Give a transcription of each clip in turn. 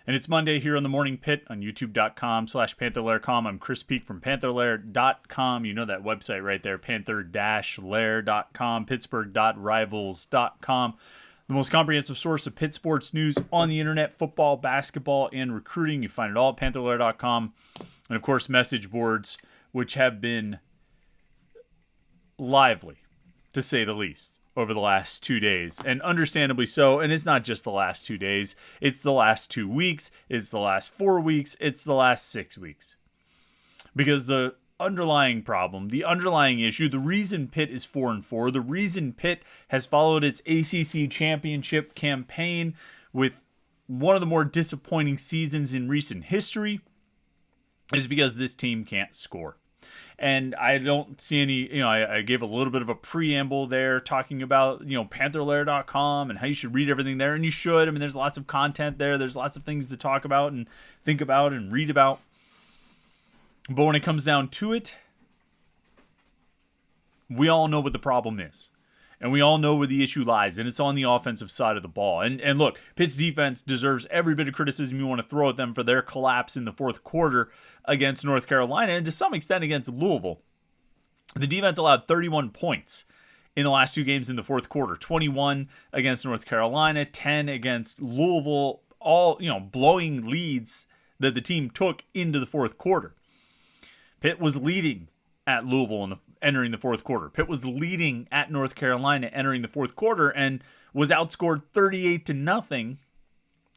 And it's Monday here on the Morning Pitt on youtube.com/Panther-Lair.com. I'm Chris Peak from Panther-Lair.com. You know that website right there, Panther-Lair.com, Pittsburgh.rivals.com. The most comprehensive source of Pitt sports news on the internet, football, basketball, and recruiting. You find it all at Panther-Lair.com. And, of course, message boards, which have been lively, to say the least, over the last 2 days, and understandably so. And it's not just the last 2 days, it's the last 2 weeks, it's the last 4 weeks, it's the last 6 weeks. Because the underlying problem, the underlying issue, the reason Pitt is 4-4, the reason Pitt has followed its ACC championship campaign with one of the more disappointing seasons in recent history is because this team can't score. And I don't see any, I gave a little bit of a preamble there talking about, Panther-Lair.com and how you should read everything there. And you should. I mean, there's lots of content there. There's lots of things to talk about and think about and read about. But when it comes down to it, we all know what the problem is. And we all know where the issue lies, and it's on the offensive side of the ball. And look, Pitt's defense deserves every bit of criticism you want to throw at them for their collapse in the fourth quarter against North Carolina, and to some extent against Louisville. The defense allowed 31 points in the last two games in the fourth quarter. 21 against North Carolina, 10 against Louisville, all, blowing leads that the team took into the fourth quarter. Pitt was leading at Louisville entering the fourth quarter. Pitt was leading at North Carolina entering the fourth quarter and was outscored 38-0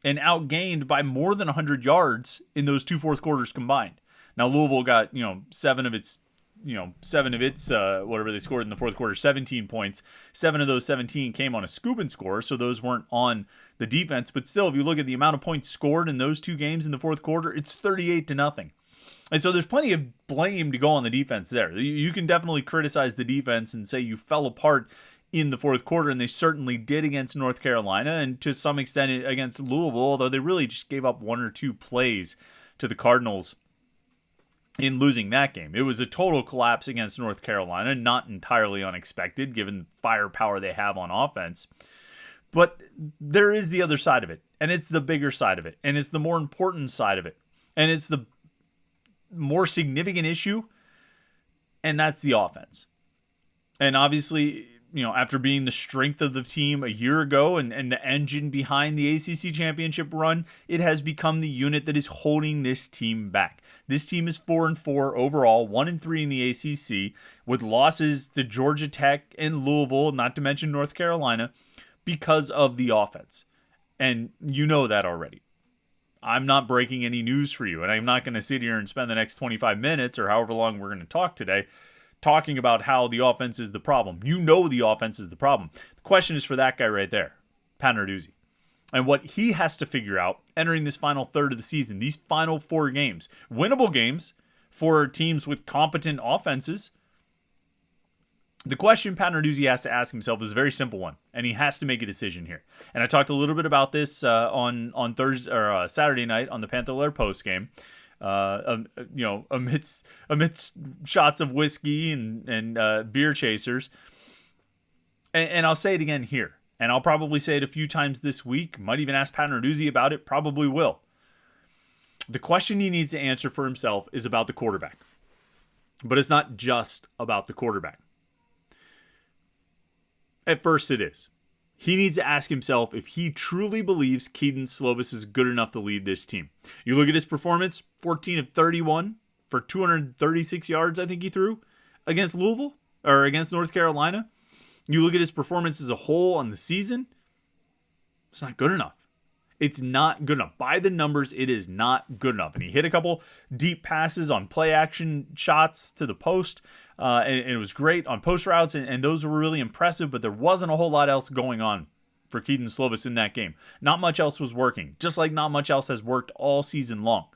and outgained by more than 100 yards in those two fourth quarters combined. Now Louisville got, seven of its whatever they scored in the fourth quarter, 17 points. 7 of those 17 came on a scoop and score, so those weren't on the defense. But still, if you look at the amount of points scored in those two games in the fourth quarter, it's 38-0. And so there's plenty of blame to go on the defense there. You can definitely criticize the defense and say you fell apart in the fourth quarter, and they certainly did against North Carolina and to some extent against Louisville, although they really just gave up one or two plays to the Cardinals in losing that game. It was a total collapse against North Carolina, not entirely unexpected given the firepower they have on offense. But there is the other side of it, and it's the bigger side of it, and it's the more important side of it, and it's the more significant issue, and that's the offense. And obviously, after being the strength of the team a year ago and the engine behind the ACC championship run, it has become the unit that is holding this team back. This team is 4-4 overall, 1-3 in the ACC, with losses to Georgia Tech and Louisville, not to mention North Carolina, because of the offense. And you know that already. I'm not breaking any news for you, and I'm not going to sit here and spend the next 25 minutes or however long we're going to talk today talking about how the offense is the problem. You know the offense is the problem. The question is for that guy right there, Narduzzi, and what he has to figure out entering this final third of the season, these final 4 games, winnable games for teams with competent offenses. The question Narduzzi has to ask himself is a very simple one, and he has to make a decision here. And I talked a little bit about this on Thursday or Saturday night on the Panther-Lair post game. Amidst shots of whiskey and beer chasers. And I'll say it again here, and I'll probably say it a few times this week. Might even ask Narduzzi about it. Probably will. The question he needs to answer for himself is about the quarterback, but it's not just about the quarterback. At first it is. He needs to ask himself if he truly believes Kedon Slovis is good enough to lead this team. You look at his performance, 14 of 31 for 236 yards, I think he threw, against Louisville, or against North Carolina. You look at his performance as a whole on the season, it's not good enough. It's not good enough. By the numbers, it is not good enough. And he hit a couple deep passes on play action shots to the post. And it was great on post routes. And those were really impressive. But there wasn't a whole lot else going on for Kedon Slovis in that game. Not much else was working. Just like not much else has worked all season long.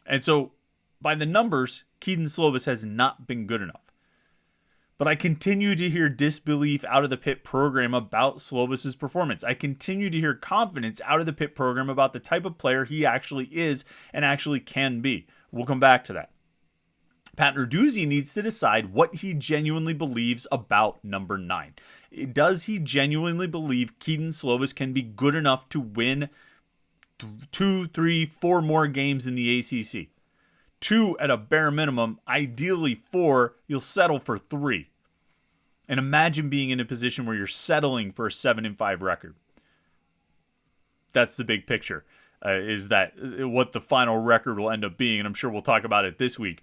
And so by the numbers, Kedon Slovis has not been good enough. But I continue to hear disbelief out of the Pitt program about Slovis's performance. I continue to hear confidence out of the Pitt program about the type of player he actually is and actually can be. We'll come back to that. Narduzzi needs to decide what he genuinely believes about number 9. Does he genuinely believe Kedon Slovis can be good enough to win 2, 3, 4 more games in the ACC. 2 at a bare minimum, ideally 4, you'll settle for 3. And imagine being in a position where you're settling for a 7-5 record. That's the big picture, is that what the final record will end up being, and I'm sure we'll talk about it this week.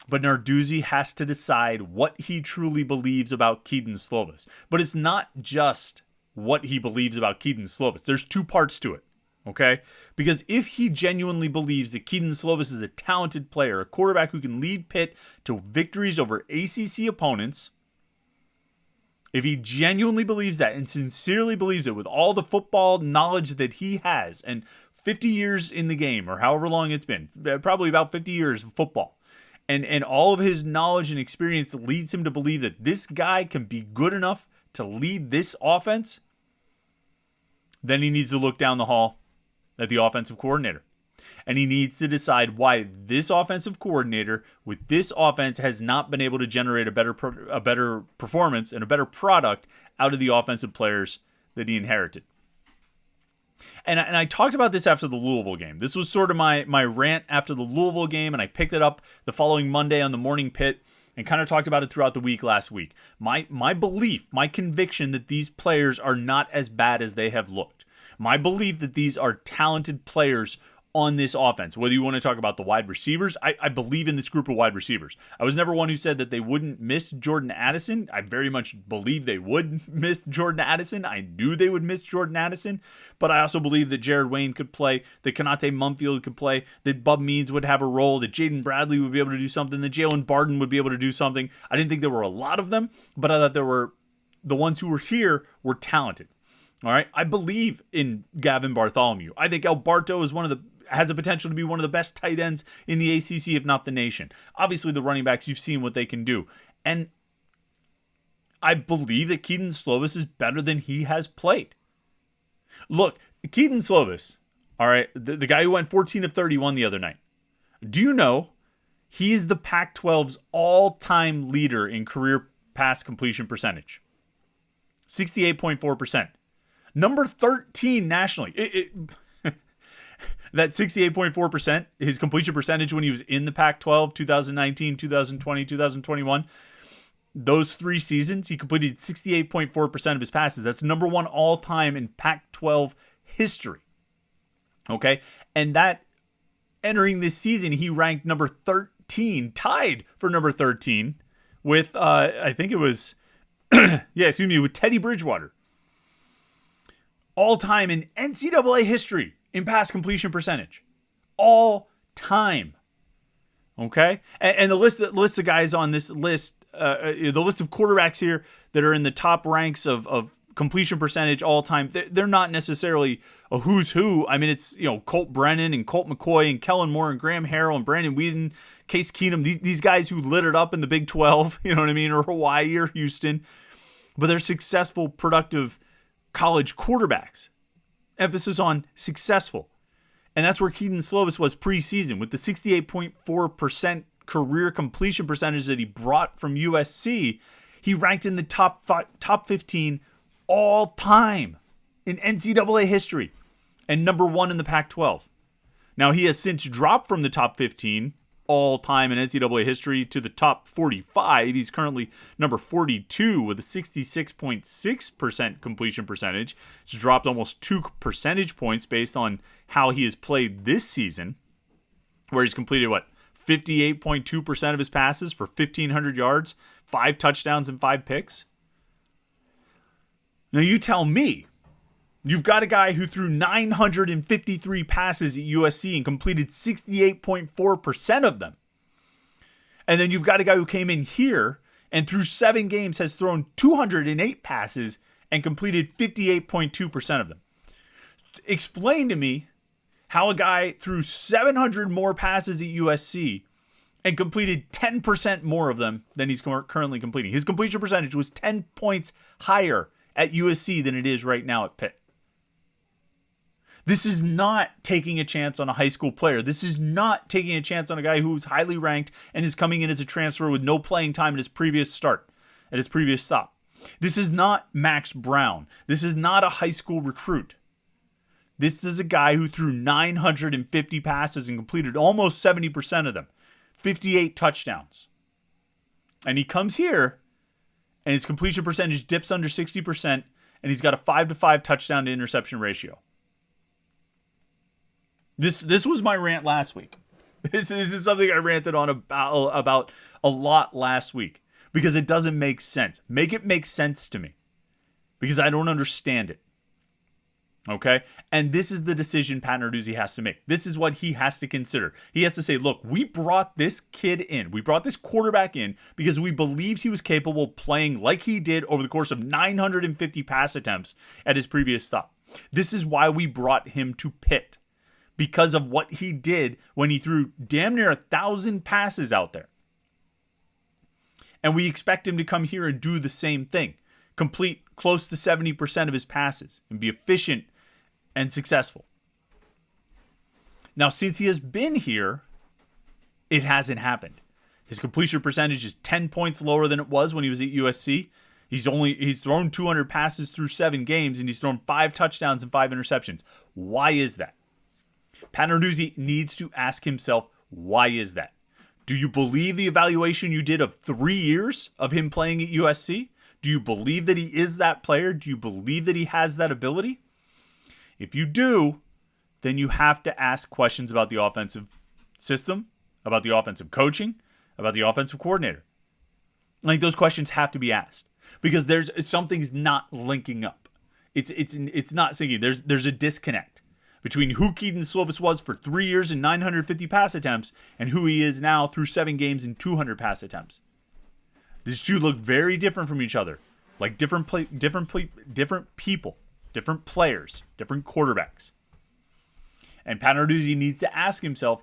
But Narduzzi has to decide what he truly believes about Kedon Slovis. But it's not just what he believes about Kedon Slovis. There's 2 parts to it, okay? Because if he genuinely believes that Kedon Slovis is a talented player, a quarterback who can lead Pitt to victories over ACC opponents, if he genuinely believes that and sincerely believes it with all the football knowledge that he has, and 50 years in the game, or however long it's been, probably about 50 years of football, and all of his knowledge and experience leads him to believe that this guy can be good enough to lead this offense, then he needs to look down the hall at the offensive coordinator. And he needs to decide why this offensive coordinator with this offense has not been able to generate a better performance and a better product out of the offensive players that he inherited. And I talked about this after the Louisville game. This was sort of my rant after the Louisville game, and I picked it up the following Monday on the Morning Pitt and kind of talked about it throughout the week last week. My belief, my conviction that these players are not as bad as they have looked. My belief that these are talented players on this offense. Whether you want to talk about the wide receivers, I believe in this group of wide receivers. I was never one who said that they wouldn't miss Jordan Addison. I very much believe they would miss Jordan Addison. I knew they would miss Jordan Addison, but I also believe that Jared Wayne could play, that Konate Mumfield could play, that Bub Means would have a role, that Jaden Bradley would be able to do something, that Jalen Barden would be able to do something. I didn't think there were a lot of them, but I thought there were the ones who were here were talented. All right, I believe in Gavin Bartholomew. I think Alberto is has a potential to be one of the best tight ends in the ACC, if not the nation. Obviously, the running backs, you've seen what they can do. And I believe that Kedon Slovis is better than he has played. Look, Kedon Slovis, all right, the guy who went 14 of 31 the other night. Do you know he is the Pac-12's all-time leader in career pass completion percentage? 68.4%. Number 13 nationally. That 68.4%, his completion percentage when he was in the Pac-12, 2019, 2020, 2021, those 3 seasons, he completed 68.4% of his passes. That's number 1 all-time in Pac-12 history. Okay? And that, entering this season, he ranked number 13, tied for number 13 with, I think it was, with Teddy Bridgewater. All-time in NCAA history. In pass completion percentage, all time. Okay, and the list of guys on this list, the list of quarterbacks here that are in the top ranks of completion percentage all time, they're not necessarily a who's who. I mean, it's Colt Brennan and Colt McCoy and Kellen Moore and Graham Harrell and Brandon Whedon, Case Keenum. These guys who lit it up in the Big 12, you know what I mean, or Hawaii or Houston, but they're successful, productive college quarterbacks. Emphasis on successful. And that's where Kedon Slovis was preseason with the 68.4% career completion percentage that he brought from USC. He ranked in the top 15 all time in NCAA history and number 1 in the Pac-12. Now, he has since dropped from the top 15 all time in NCAA history to the top 45. He's currently number 42 with a 66.6% completion percentage. It's dropped almost 2 percentage points based on how he has played this season, where he's completed 58.2% of his passes for 1,500 yards, 5 touchdowns and 5 picks. Now you tell me, you've got a guy who threw 953 passes at USC and completed 68.4% of them. And then you've got a guy who came in here and through 7 games has thrown 208 passes and completed 58.2% of them. Explain to me how a guy threw 700 more passes at USC and completed 10% more of them than he's currently completing. His completion percentage was 10 points higher at USC than it is right now at Pitt. This is not taking a chance on a high school player. This is not taking a chance on a guy who's highly ranked and is coming in as a transfer with no playing time at his previous stop. This is not Max Brown. This is not a high school recruit. This is a guy who threw 950 passes and completed almost 70% of them, 58 touchdowns. And he comes here, and his completion percentage dips under 60%, and he's got a 5-to-5 touchdown to interception ratio. This was my rant last week. This is something I ranted on about a lot last week because it doesn't make sense. Make it make sense to me because I don't understand it. Okay? And this is the decision Pat Narduzzi has to make. This is what he has to consider. He has to say, look, we brought this kid in. We brought this quarterback in because we believed he was capable of playing like he did over the course of 950 pass attempts at his previous stop. This is why we brought him to Pitt, because of what he did when he threw damn near 1,000 passes out there. And we expect him to come here and do the same thing, complete close to 70% of his passes and be efficient and successful. Now, since he has been here, it hasn't happened. His completion percentage is 10 points lower than it was when he was at USC. He's thrown 200 passes through 7 games, and he's thrown 5 touchdowns and 5 interceptions. Why is that? Pat Narduzzi needs to ask himself, why is that? Do you believe the evaluation you did of 3 years of him playing at USC? Do you believe that he is that player? Do you believe that he has that ability? If you do, then you have to ask questions about the offensive system, about the offensive coaching, about the offensive coordinator. Like, those questions have to be asked because something's not linking up. It's not syncing. There's a disconnect between who Kedon Slovis was for 3 years and 950 pass attempts and who he is now through 7 games and 200 pass attempts. These two look very different from each other, like different people, different players, different quarterbacks. And Pat Narduzzi needs to ask himself,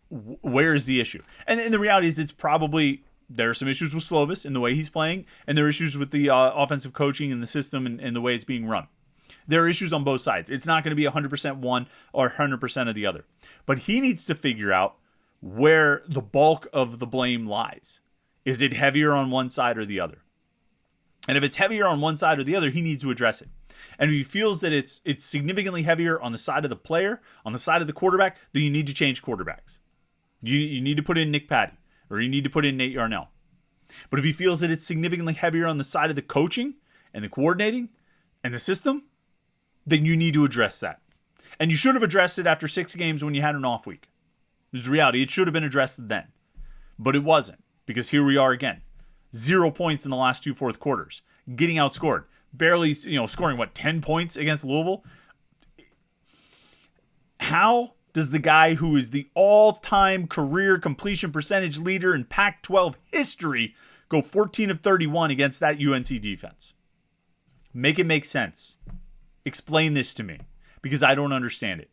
where is the issue? And the reality is, it's probably there are some issues with Slovis in the way he's playing, and there are issues with the offensive coaching and the system and the way it's being run. There are issues on both sides. It's not going to be 100% one or 100% of the other. But he needs to figure out where the bulk of the blame lies. Is it heavier on one side or the other? And if it's heavier on one side or the other, he needs to address it. And if he feels that it's significantly heavier on the side of the player, on the side of the quarterback, then you need to change quarterbacks. You need to put in Nick Patty, or you need to put in Nate Yarnell. But if he feels that it's significantly heavier on the side of the coaching and the coordinating and the system, then you need to address that. And you should have addressed it after 6 games when you had an off week. There's reality. It should have been addressed then. But it wasn't, because here we are again. 0 points in the last 2 fourth quarters. Getting outscored. Barely, scoring, 10 points against Louisville? How does the guy who is the all-time career completion percentage leader in Pac-12 history go 14 of 31 against that UNC defense? Make it make sense. Explain this to me, because I don't understand it.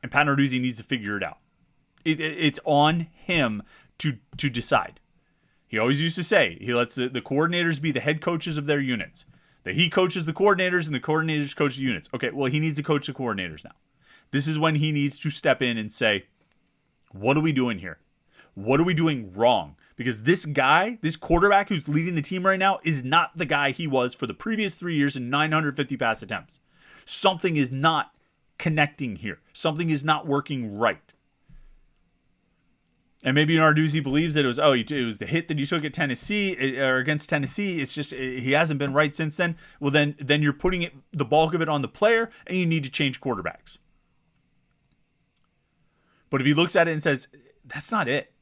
And Pat Narduzzi needs to figure it out. It's on him to decide. He always used to say he lets the coordinators be the head coaches of their units. That he coaches the coordinators and the coordinators coach the units. Okay, well, he needs to coach the coordinators now. This is when he needs to step in and say, what are we doing here? What are we doing wrong? Because this guy, this quarterback who's leading the team right now, is not the guy he was for the previous 3 years and 950 pass attempts. Something is not connecting here. Something is not working right. And maybe Narduzzi believes that it was the hit that he took at Tennessee or against Tennessee. It's just he hasn't been right since then. Well, then you're putting the bulk of it on the player, and you need to change quarterbacks. But if he looks at it and says, that's not it.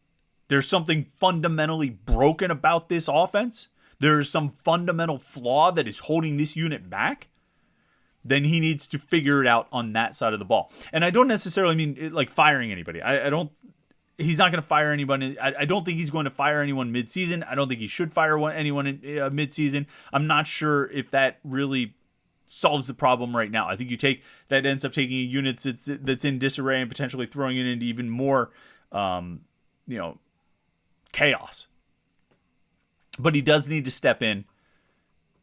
There's something fundamentally broken about this offense. There's some fundamental flaw that is holding this unit back. Then he needs to figure it out on that side of the ball. And I don't necessarily mean like firing anybody. He's not going to fire anybody. I don't think he's going to fire anyone mid-season. I don't think he should fire anyone in mid-season. I'm not sure if that really solves the problem right now. I think that ends up taking a unit that's in disarray and potentially throwing it into even more, chaos. But he does need to step in,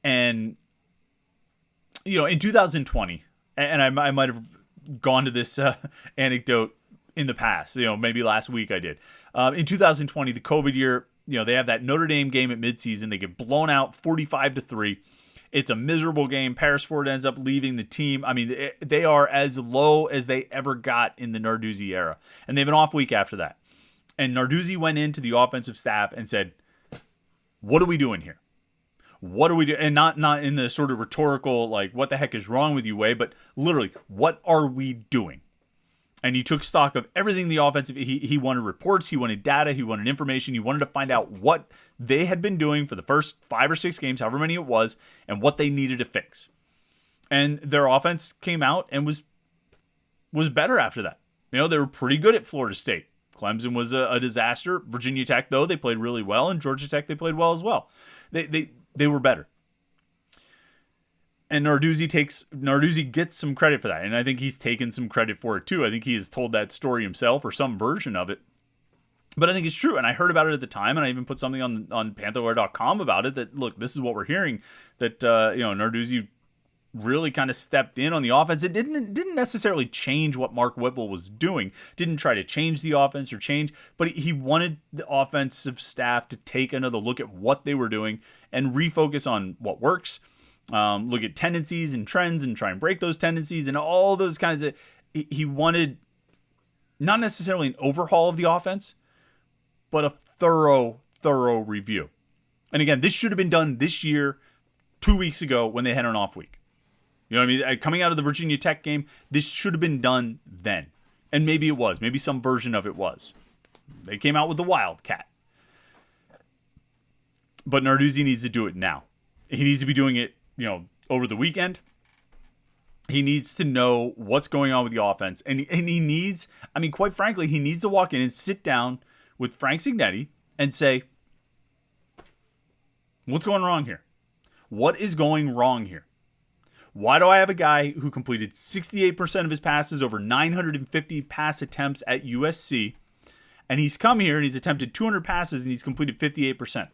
and in 2020, and I might have gone to this anecdote in the past, maybe last week I did. In 2020, the COVID year, they have that Notre Dame game at midseason. They get blown out 45-3. It's a miserable game. Paris Ford ends up leaving the team. I mean, they are as low as they ever got in the Narduzzi era. And they have an off week after that. And Narduzzi went into the offensive staff and said, what are we doing here? What are we doing? And not in the sort of rhetorical, like, what the heck is wrong with you way, but literally, what are we doing? And he took stock of everything the offensive. He wanted reports, he wanted data, he wanted information. He wanted to find out what they had been doing for the first 5 or 6 games, however many it was, and what they needed to fix. And their offense came out and was better after that. You know, they were pretty good at Florida State. Clemson was a disaster. Virginia Tech, though, they played really well, and Georgia Tech, they played well as well. They were better. And Narduzzi gets some credit for that. And I think he's taken some credit for it too. I think he has told that story himself or some version of it. But I think it's true. And I heard about it at the time. And I even put something on Panther-Lair.com about it. That, look, this is what we're hearing. That, Narduzzi really kind of stepped in on the offense. It didn't necessarily change what Mark Whipple was doing. Didn't try to change the offense or change. But he wanted the offensive staff to take another look at what they were doing and refocus on what works. Look at tendencies and trends and try and break those tendencies and all those kinds of. He wanted not necessarily an overhaul of the offense, but a thorough review. And again, this should have been done this year, 2 weeks ago when they had an off week. You know what I mean? Coming out of the Virginia Tech game, this should have been done then. And maybe it was. Maybe some version of it was. They came out with the Wildcat. But Narduzzi needs to do it now. He needs to be doing it, over the weekend. He needs to know what's going on with the offense. And he needs, quite frankly, he needs to walk in and sit down with Frank Cignetti and say, what's going wrong here? What is going wrong here? Why do I have a guy who completed 68% of his passes over 950 pass attempts at USC, and he's come here and he's attempted 200 passes and he's completed 58%?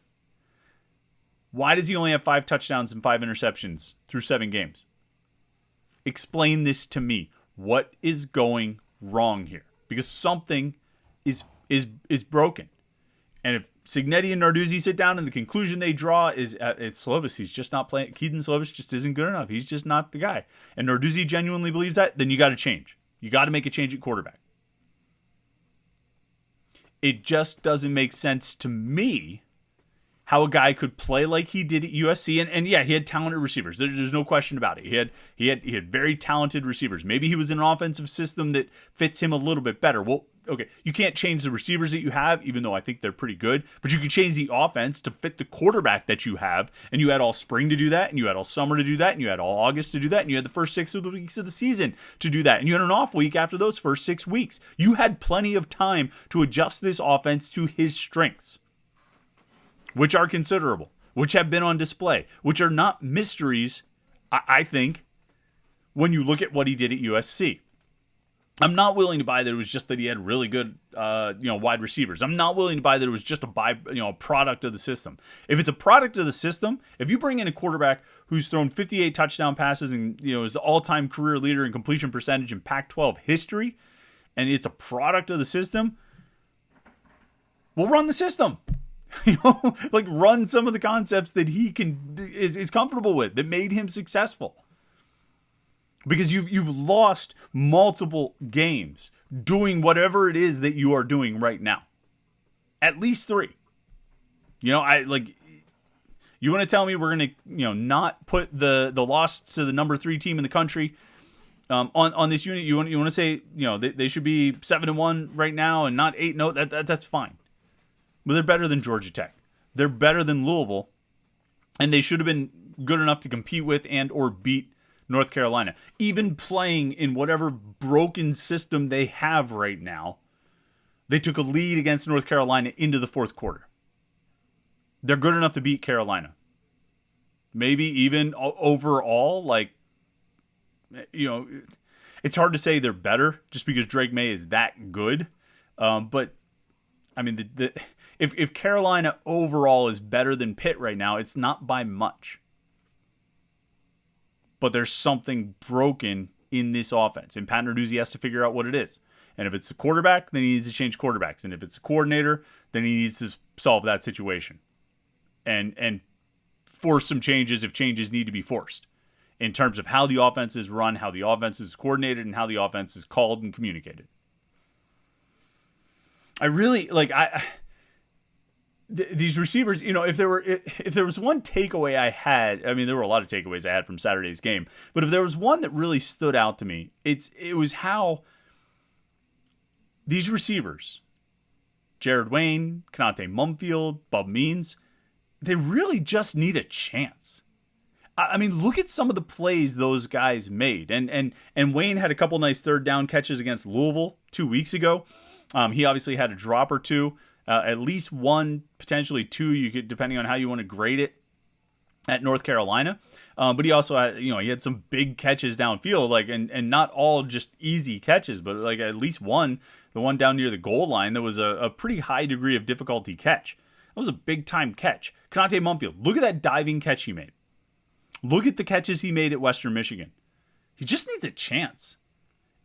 Why does he only have 5 touchdowns and 5 interceptions through 7 games? Explain this to me. What is going wrong here? Because something is broken. And if Cignetti and Narduzzi sit down and the conclusion they draw is it's Slovis, he's just not playing. Keaton Slovis just isn't good enough. He's just not the guy. And Narduzzi genuinely believes that, then you got to change. You got to make a change at quarterback. It just doesn't make sense to me how a guy could play like he did at USC. And yeah, he had talented receivers. There's no question about it. He had very talented receivers. Maybe he was in an offensive system that fits him a little bit better. Well, okay, you can't change the receivers that you have, even though I think they're pretty good, but you can change the offense to fit the quarterback that you have. And you had all spring to do that, and you had all summer to do that, and you had all August to do that, and you had the first 6 weeks of the season to do that, and you had an off week after those first 6 weeks. You had plenty of time to adjust this offense to his strengths, which are considerable, which have been on display, which are not mysteries, I think, when you look at what he did at USC. I'm not willing to buy that it was just that he had really good, wide receivers. I'm not willing to buy that it was just a product of the system. If it's a product of the system, if you bring in a quarterback who's thrown 58 touchdown passes and is the all-time career leader in completion percentage in Pac-12 history, and it's a product of the system, we'll run the system. Run some of the concepts that he is comfortable with that made him successful. Because you've lost multiple games doing whatever it is that you are doing right now. At least 3. You want to tell me we're going to not put the loss to the number 3 team in the country on this unit? You want to say they should be 7-1 right now and not 8-0? That's fine. But they're better than Georgia Tech. They're better than Louisville. And they should have been good enough to compete with and or beat North Carolina. Even playing in whatever broken system they have right now, they took a lead against North Carolina into the 4th quarter. They're good enough to beat Carolina. Maybe even overall, it's hard to say they're better just because Drake May is that good. But if Carolina overall is better than Pitt right now, it's not by much. But there's something broken in this offense, and Pat Narduzzi has to figure out what it is. And if it's a quarterback, then he needs to change quarterbacks. And if it's a coordinator, then he needs to solve that situation. And force some changes if changes need to be forced in terms of how the offense is run, how the offense is coordinated, and how the offense is called and communicated. I really these receivers, if there was one takeaway I had, I mean, there were a lot of takeaways I had from Saturday's game, but if there was one that really stood out to me, it was how these receivers, Jared Wayne, Konate Mumfield, Bub Means, they really just need a chance. I mean, look at some of the plays those guys made. And Wayne had a couple nice third down catches against Louisville 2 weeks ago. He obviously had a drop or two, at least one, potentially two, you could, depending on how you want to grade it, at North Carolina. But he also had, he had some big catches downfield, and not all just easy catches, but at least one, the one down near the goal line, that was a pretty high degree of difficulty catch. That was a big time catch. Konate Mumfield, look at that diving catch he made. Look at the catches he made at Western Michigan. He just needs a chance.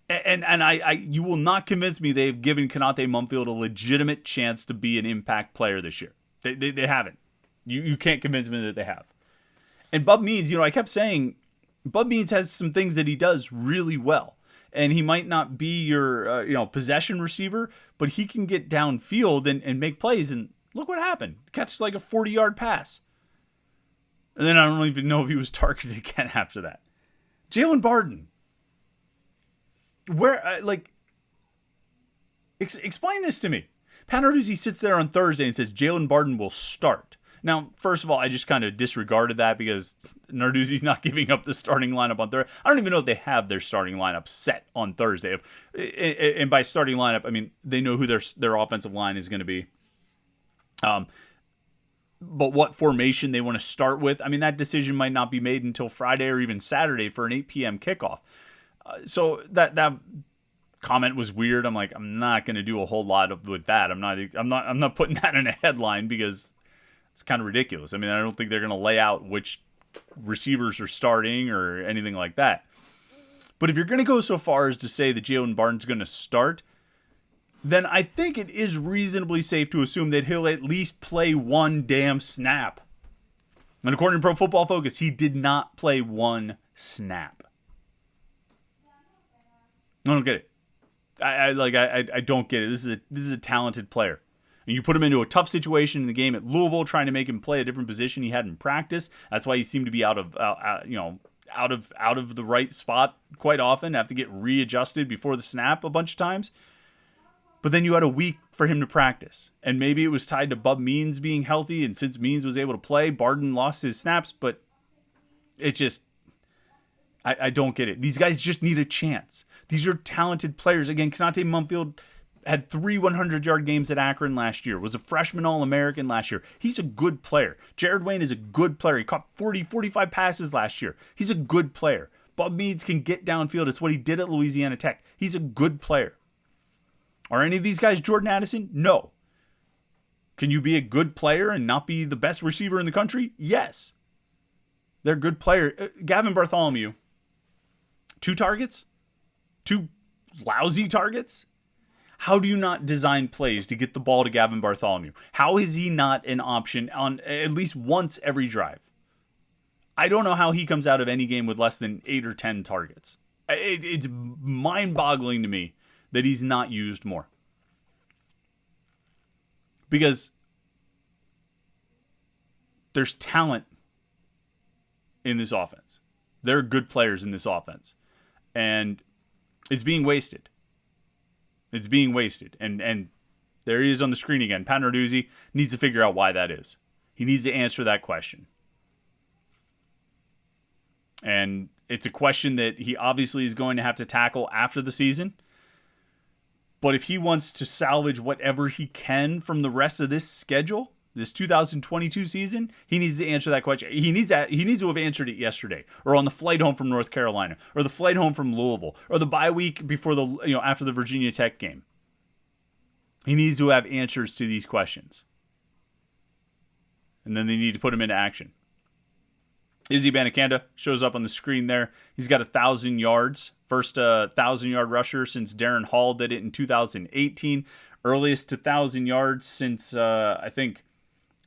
And you will not convince me they've given Konate Mumfield a legitimate chance to be an impact player this year. They haven't. You can't convince me that they have. And Bub Means, I kept saying, Bub Means has some things that he does really well. And he might not be your possession receiver, but he can get downfield and make plays. And look what happened. Catches like a 40-yard pass. And then I don't even know if he was targeted again after that. Jalen Barden. Explain this to me. Pat Narduzzi sits there on Thursday and says Jalen Barden will start. Now, first of all, I just kind of disregarded that because Narduzzi's not giving up the starting lineup on Thursday. I don't even know if they have their starting lineup set on Thursday. And by starting lineup, I mean they know who their offensive line is going to be. But what formation they want to start with, I mean, that decision might not be made until Friday or even Saturday for an 8 p.m. kickoff. So that comment was weird. I'm like, I'm not going to do a whole lot with that. I'm not putting that in a headline because it's kind of ridiculous. I mean, I don't think they're going to lay out which receivers are starting or anything like that. But if you're going to go so far as to say that Jalen Barden's going to start, then I think it is reasonably safe to assume that he'll at least play one damn snap. And according to Pro Football Focus, he did not play one snap. I don't get it. I don't get it. This is a talented player. And you put him into a tough situation in the game at Louisville, trying to make him play a different position he had in practice. That's why he seemed to be out of the right spot quite often. Have to get readjusted before the snap a bunch of times. But then you had a week for him to practice. And maybe it was tied to Bub Means being healthy. And since Means was able to play, Barden lost his snaps. But it just, I don't get it. These guys just need a chance. These are talented players. Again, Konate Mumfield had 3 100-yard games at Akron last year. Was a freshman All-American last year. He's a good player. Jared Wayne is a good player. He caught 45 passes last year. He's a good player. Bub Means can get downfield. It's what he did at Louisiana Tech. He's a good player. Are any of these guys Jordan Addison? No. Can you be a good player and not be the best receiver in the country? Yes. They're good players. Gavin Bartholomew, 2 targets? 2 lousy targets? How do you not design plays to get the ball to Gavin Bartholomew? How is he not an option on at least once every drive? I don't know how he comes out of any game with less than 8 or 10 targets. It's mind-boggling to me that he's not used more. Because there's talent in this offense. There are good players in this offense. And it's being wasted. It's being wasted. And there he is on the screen again. Pat Narduzzi needs to figure out why that is. He needs to answer that question. And it's a question that he obviously is going to have to tackle after the season. But if he wants to salvage whatever he can from the rest of this schedule, this 2022 season, he needs to answer that question. He needs to have answered it yesterday, or on the flight home from North Carolina, or the flight home from Louisville, or the bye week before after the Virginia Tech game. He needs to have answers to these questions. And then they need to put him into action. Izzy Banakanda shows up on the screen there. He's got 1,000 yards. First 1,000-yard rusher since Darren Hall did it in 2018. Earliest to 1,000 yards since, I think,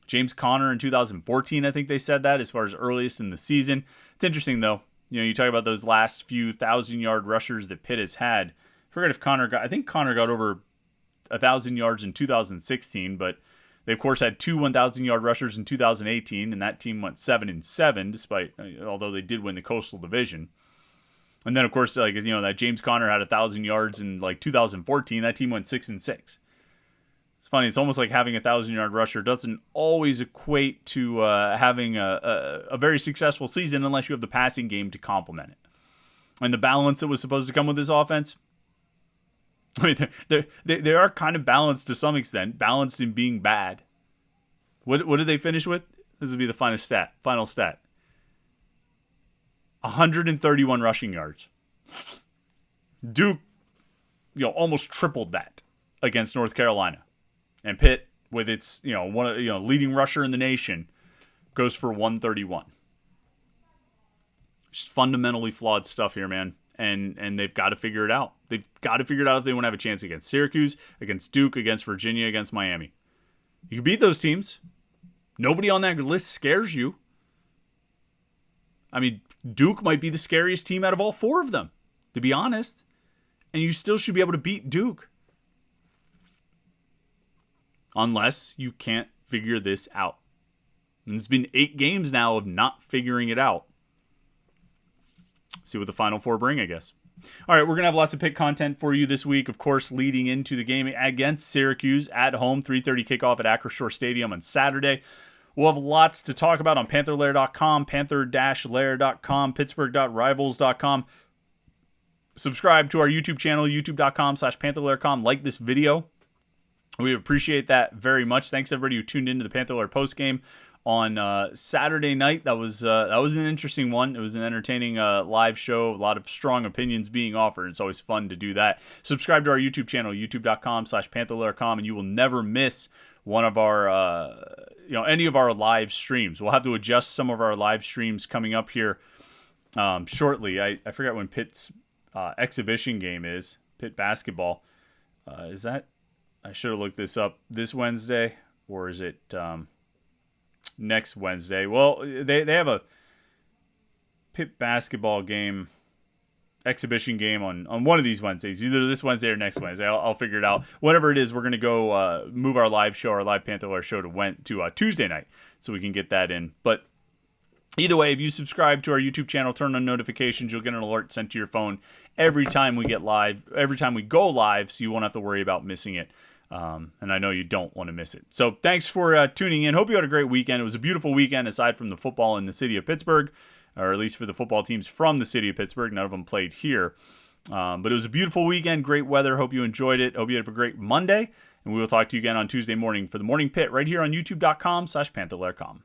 James Conner in 2014, I think they said that as far as earliest in the season. It's interesting, though. You talk about those last few 1,000-yard rushers that Pitt has had. I forget if I think Conner got over 1,000 yards in 2016, but they, of course, had two 1,000-yard rushers in 2018, and that team went 7-7, although they did win the Coastal Division. And then, of course, that James Conner had 1,000 yards in 2014. That team went 6-6. It's funny. It's almost like having a 1,000-yard rusher doesn't always equate to having a very successful season unless you have the passing game to complement it. And the balance that was supposed to come with this offense, I mean, they are kind of balanced to some extent, balanced in being bad. What did they finish with? This would be the final stat. 131 rushing yards. Duke, almost tripled that against North Carolina. And Pitt, with its leading rusher in the nation, goes for 131. Just fundamentally flawed stuff here, man. And they've got to figure it out. They've got to figure it out if they want to have a chance against Syracuse, against Duke, against Virginia, against Miami. You can beat those teams. Nobody on that list scares you. I mean, Duke might be the scariest team out of all four of them, to be honest. And you still should be able to beat Duke. Unless you can't figure this out. And it's been 8 games now of not figuring it out. See what the Final Four bring, I guess. All right, we're going to have lots of Pitt content for you this week. Of course, leading into the game against Syracuse at home, 3:30 kickoff at Acrisure Stadium on Saturday. We'll have lots to talk about on Panther-Lair.com, Panther-Lair.com, Pittsburgh.rivals.com. Subscribe to our YouTube channel, youtube.com/Panther-Lair.com. Like this video. We appreciate that very much. Thanks, everybody who tuned into the Panther-Lair postgame on Saturday night. That was an interesting one. It was an entertaining live show. A lot of strong opinions being offered. It's always fun to do that. Subscribe to our YouTube channel, youtube.com/Panther-Lair.com, and you will never miss one of our any of our live streams. We'll have to adjust some of our live streams coming up here shortly. I forgot when Pitt's exhibition game is. Pitt basketball. Is that? I should have looked this up this Wednesday, or is it next Wednesday? Well, they have a Pitt basketball game, exhibition game on one of these Wednesdays, either this Wednesday or next Wednesday. I'll figure it out. Whatever it is, we're going to go move our live Panther-Lair show to Tuesday night so we can get that in. But either way, if you subscribe to our YouTube channel, turn on notifications, you'll get an alert sent to your phone every time we go live, so you won't have to worry about missing it. And I know you don't want to miss it. So thanks for tuning in. Hope you had a great weekend. It was a beautiful weekend aside from the football in the city of Pittsburgh, or at least for the football teams from the city of Pittsburgh. None of them played here. But it was a beautiful weekend, great weather. Hope you enjoyed it. Hope you have a great Monday. And we will talk to you again on Tuesday morning for the Morning Pit right here on youtube.com/Panther-Lair.com.